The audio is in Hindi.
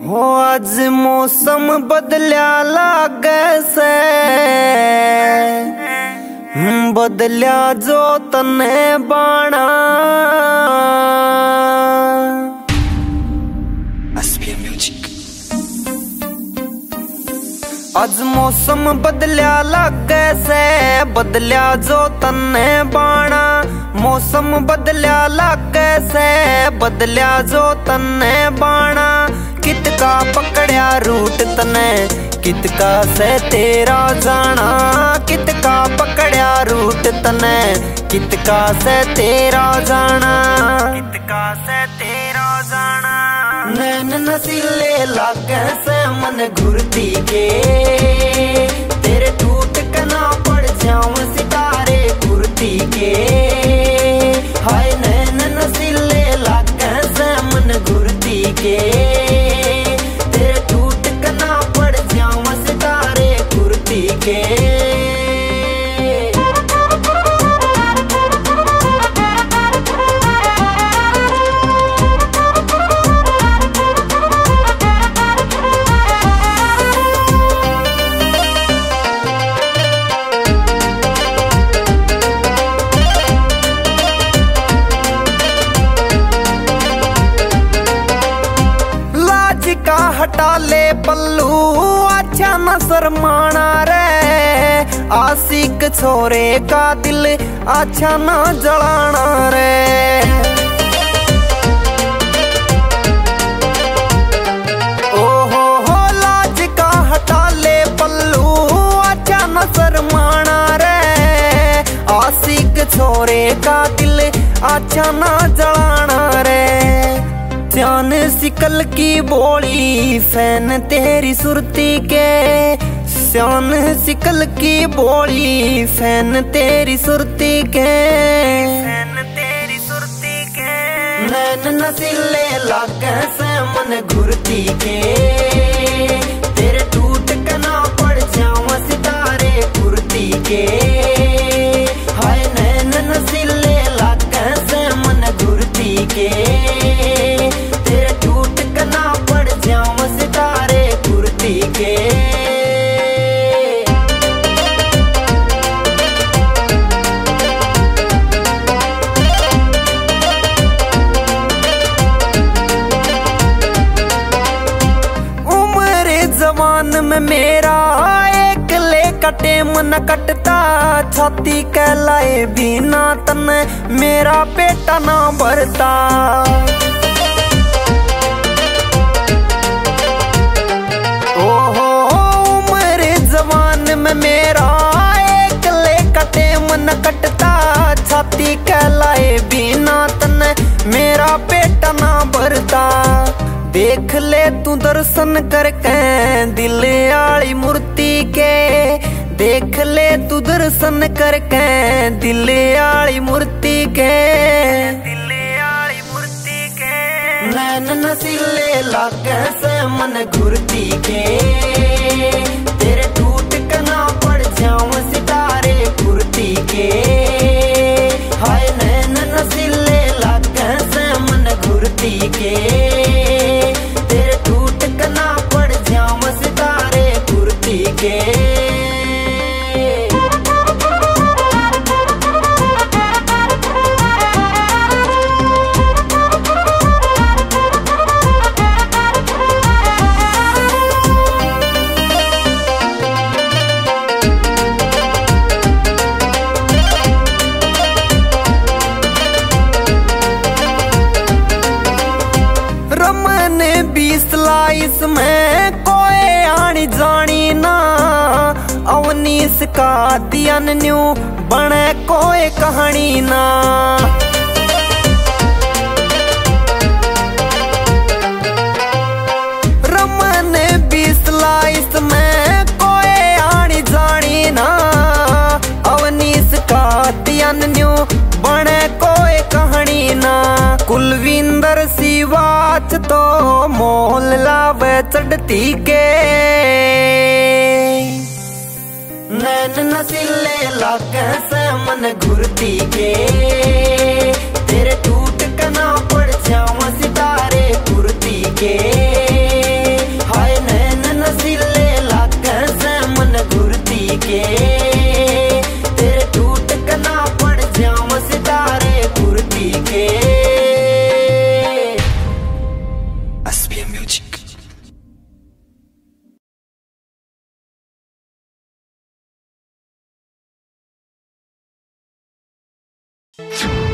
हो आज मौसम बदल्या लागे से बदल्या जो तने बाणा आज मौसम बदल्या लागे से बदल्या जो तने बाणा मौसम बदल्या लागे से बदल्या जो तने बाणा कितका पकड़या रूट तने कितका से तेरा जाना कितका पकड़या रूट तने कितका से तेरा जाना कितका से तेरा जाना नैन नसीले लागे से मन घुरती के तेरे टूट के ना पड़ जाऊं सितारे कुर्ती के हाय नैन नसीले लागे से मन घुरती के तेरे टूट के ना पड़ जाऊं सितारे कुर्ती के हटा ले पल्लू अच्छा न शर्माना रे आशिक छोरे का दिल अच्छा न जलाना रे ओहो हो लाज का हटा ले पल्लू अच्छा न शर्माना रे आशिक छोरे का दिल अच्छा न जलाना रे जान सिकल की बोली फैन तेरी सुरती के शान सिकल की बोली फैन तेरी सुरती के फैन तेरी सुरती के नैन नसीले लागे से मन घुरती के तेरे टूट के ना पड़ जाऊं सितारे कुर्ती के हाय नैन नसीले लागे से मन घुरती के सितारे कुर्ती के उम्र जवान में मेरा एक ले कटे मन कटता छाती कहलाए बिना तन मेरा पेटा ना भरता में मेरा एक ले कटे मन कटता छाती कहलाए बिना तन मेरा पेट ना भरता देख ले तू दर्शन करके दिल आली मूर्ति के देख ले तू दर्शन करके दिल आली मूर्ति के दिल आली मूर्ति के नैन नसीले लागे से मन घुरती के तेरे टूट के ना पड़ जाऊं सितारे कुर्ती के हाय नैन नसीले लागे से मन घुरती के तेरे टूट के ना पड़ जाऊं सितारे कुर्ती के इसमें कोई आनी जानी ना अवनीस का दियन न्यू बने कोई कहानी ना रमन 20 में कोई आनी जानी ना अवनीस का दियन न्यू बने कोई कहानी ना कुलविंदर सिवाच तो मोल लावे चढ़ती के नैन नसीले लागे से मन घुरती के तेरे टूट के ना पड़ जाऊं सितारे कुर्ती के है।